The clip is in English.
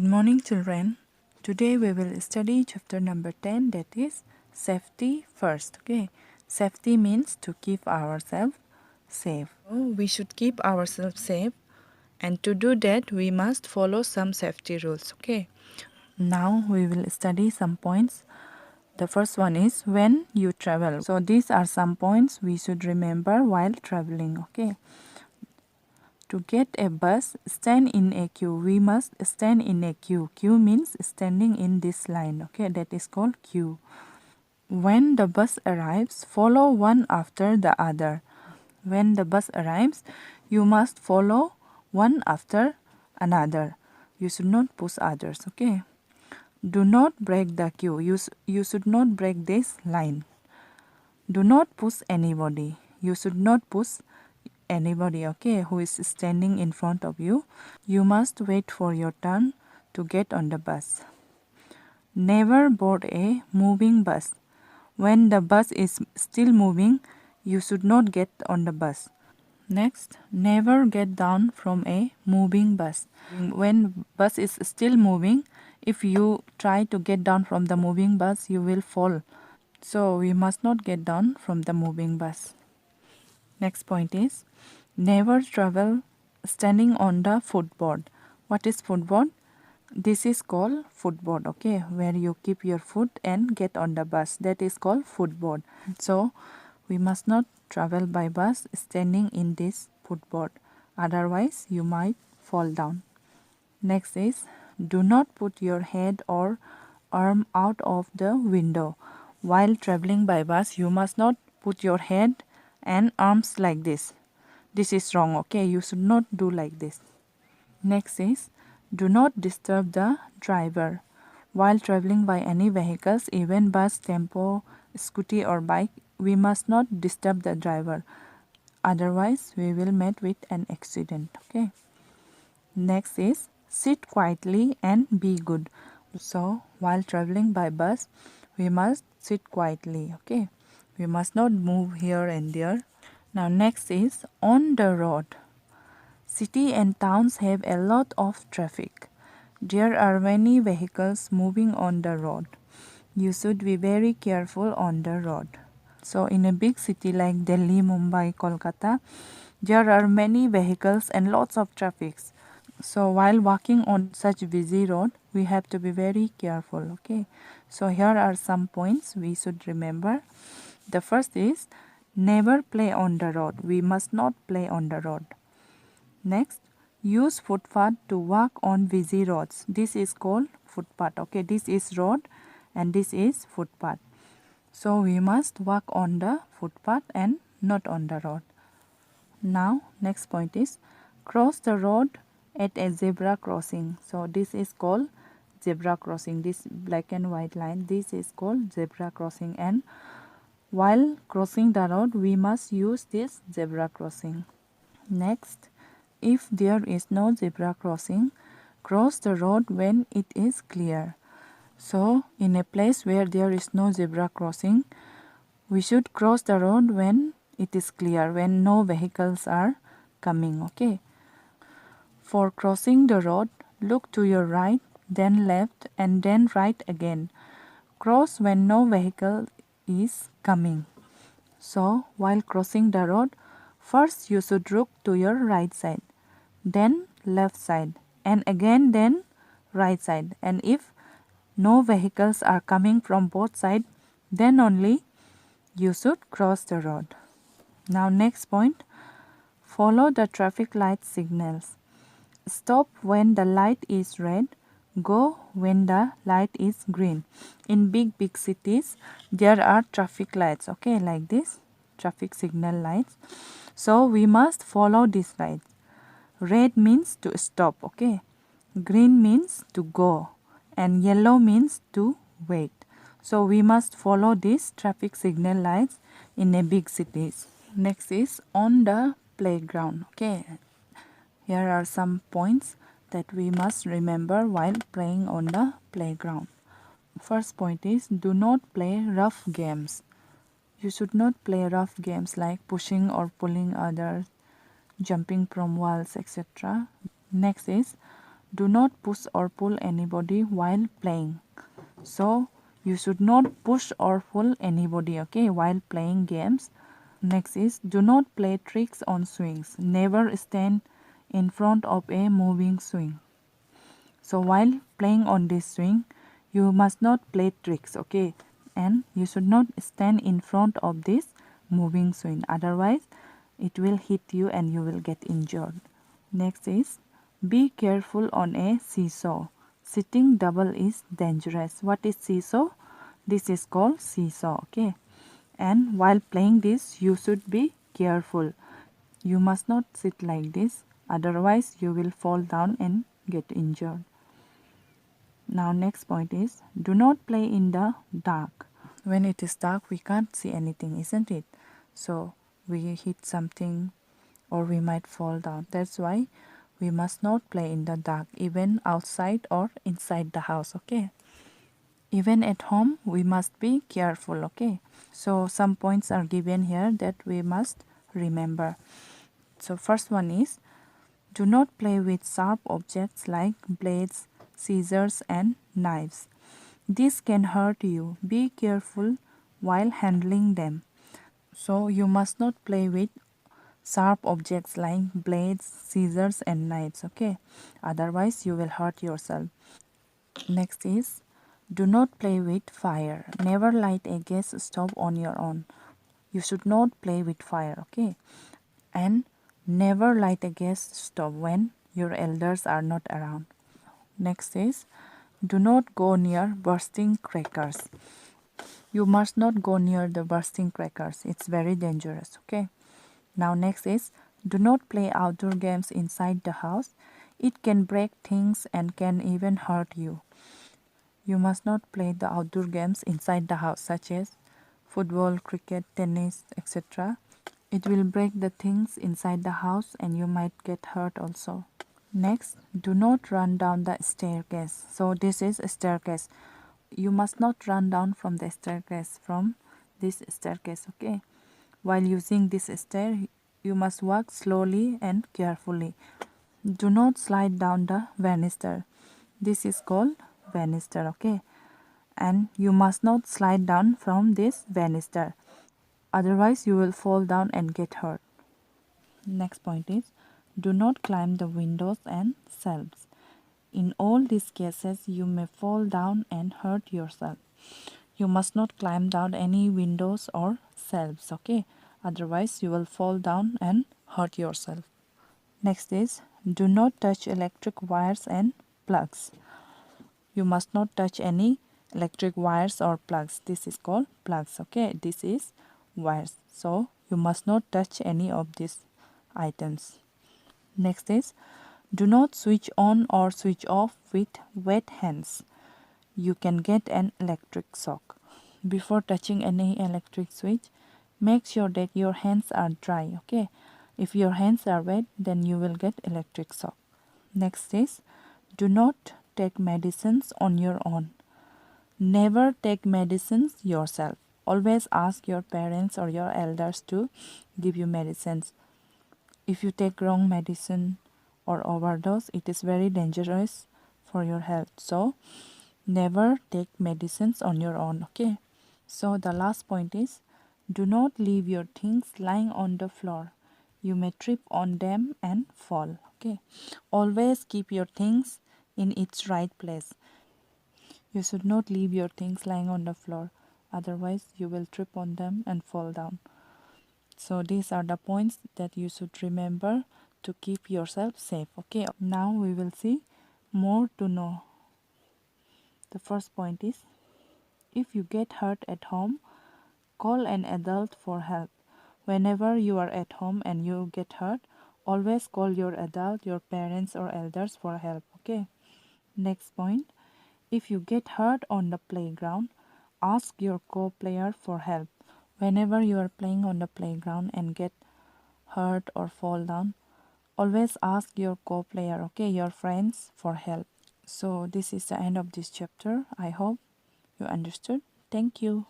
Good morning, children. Today we will study chapter number 10, that is safety first. Okay, safety means to keep ourselves safe. We should keep ourselves safe, and to do that we must follow some safety rules. Okay, now we will study some points. The first one is when you travel. So these are some points we should remember while traveling. Okay, to get a bus, stand in a queue. We must stand in a queue. Queue means standing in this line. Okay, that is called queue. When the bus arrives, follow one after the other. When the bus arrives, you must follow one after another. You should not push others. Okay. Do not break the queue. You should not break this line. Do not push anybody. You should not push anybody, okay, who is standing in front of you. You must wait for your turn to get on the bus. Never board a moving bus. When the bus is still moving, you should not get on the bus. Next, never get down from a moving bus. When bus is still moving, if you try to get down from the moving bus, you will fall. So we must not get down from the moving bus. Next point is never travel standing on the footboard. What is footboard? This is called footboard, okay, where you keep your foot and get on the bus. That is called footboard. So we must not travel by bus standing in this footboard. Otherwise you might fall down. Next is do not put your head or arm out of the window. While traveling by bus, you must not put your head and arms like this. This is wrong, okay? You should not do like this. Next is do not disturb the driver. While traveling by any vehicles, even bus, tempo, scooty or bike, we must not disturb the driver. Otherwise, we will meet with an accident, okay? Next is sit quietly and be good. So, while traveling by bus, we must sit quietly, okay? We must not move here and there. Now, next is on the road. City and towns have a lot of traffic. There are many vehicles moving on the road. You should be very careful on the road. So, in a big city like Delhi, Mumbai, Kolkata, there are many vehicles and lots of traffic. So while walking on such busy road, we have to be very careful, okay? So here are some points we should remember. The first is never play on the road. We must not play on the road. Next, use footpath to walk on busy roads. This is called footpath, okay? This is road and this is footpath. So we must walk on the footpath and not on the road. Now, next point is cross the road at a zebra crossing. So this is called zebra crossing. This black and white line, this is called zebra crossing, and while crossing the road we must use this zebra crossing. Next, if there is no zebra crossing, cross the road when it is clear. So in a place where there is no zebra crossing, we should cross the road when it is clear, when no vehicles are coming, okay? For crossing the road, look to your right, then left, and then right again. Cross when no vehicle is coming. So, while crossing the road, first you should look to your right side, then left side, and again then right side. And if no vehicles are coming from both sides, then only you should cross the road. Now next point, follow the traffic light signals. Stop when the light is red, go when the light is green. In big cities, there are traffic lights, okay, like this, traffic signal lights. So we must follow these lights. Red means to stop, okay. Green means to go, and yellow means to wait. So we must follow these traffic signal lights in a big cities. Next is on the playground, okay. Here are some points that we must remember while playing on the playground. First point is do not play rough games. You should not play rough games like pushing or pulling others, jumping from walls, etc. Next is do not push or pull anybody while playing. So you should not push or pull anybody, okay, while playing games. Next is do not play tricks on swings. Never stand in front of a moving swing. So while playing on this swing, you must not play tricks, okay? And you should not stand in front of this moving swing. Otherwise, it will hit you and you will get injured. Next is be careful on a seesaw. Sitting double is dangerous. What is seesaw? This is called seesaw, okay? And while playing this, you should be careful. You must not sit like this, otherwise you will fall down and get injured. Now next point is do not play in the dark. When it is dark we can't see anything, isn't it? So we hit something or we might fall down. That's why we must not play in the dark, even outside or inside the house, okay? Even at home we must be careful, okay? So some points are given here that we must remember. So first one is do not play with sharp objects like blades, scissors and knives. This can hurt you. Be careful while handling them. So you must not play with sharp objects like blades, scissors and knives, okay? Otherwise you will hurt yourself. Next is do not play with fire. Never light a gas stove on your own. You should not play with fire, okay? And never light a gas stove when your elders are not around. Next is do not go near bursting crackers. You must not go near the bursting crackers. It's very dangerous, okay? Now next is do not play outdoor games inside the house. It can break things and can even hurt you. You must not play the outdoor games inside the house such as football, cricket, tennis, etc. It will break the things inside the house and you might get hurt also. Next, do not run down the staircase. So this is a staircase. You must not run down from the staircase, from this staircase, okay? While using this stair, you must walk slowly and carefully. Do not slide down the banister. This is called banister, okay? And you must not slide down from this banister. Otherwise, you will fall down and get hurt. Next point is do not climb the windows and shelves. In all these cases, you may fall down and hurt yourself. You must not climb down any windows or shelves, okay? Otherwise, you will fall down and hurt yourself. Next is do not touch electric wires and plugs. You must not touch any electric wires or plugs. This is called plugs, okay? This is wires. So, you must not touch any of these items. Next is do not switch on or switch off with wet hands. You can get an electric shock. Before touching any electric switch, make sure that your hands are dry, okay? If your hands are wet, then you will get electric shock. Next is do not take medicines on your own. Never take medicines yourself. Always ask your parents or your elders to give you medicines. If you take wrong medicine or overdose, it is very dangerous for your health. So, never take medicines on your own, okay? So, the last point is do not leave your things lying on the floor. You may trip on them and fall, okay? Always keep your things in its right place. You should not leave your things lying on the floor, otherwise, you will trip on them and fall down. So, these are the points that you should remember to keep yourself safe, okay? Now, we will see more to know. The first point is if you get hurt at home, call an adult for help. Whenever you are at home and you get hurt, always call your adult, your parents or elders for help, okay? Next point, if you get hurt on the playground, ask your co-player for help. Whenever you are playing on the playground and get hurt or fall down, always ask your co-player, okay, your friends for help. So this is the end of this chapter. I hope you understood. Thank you.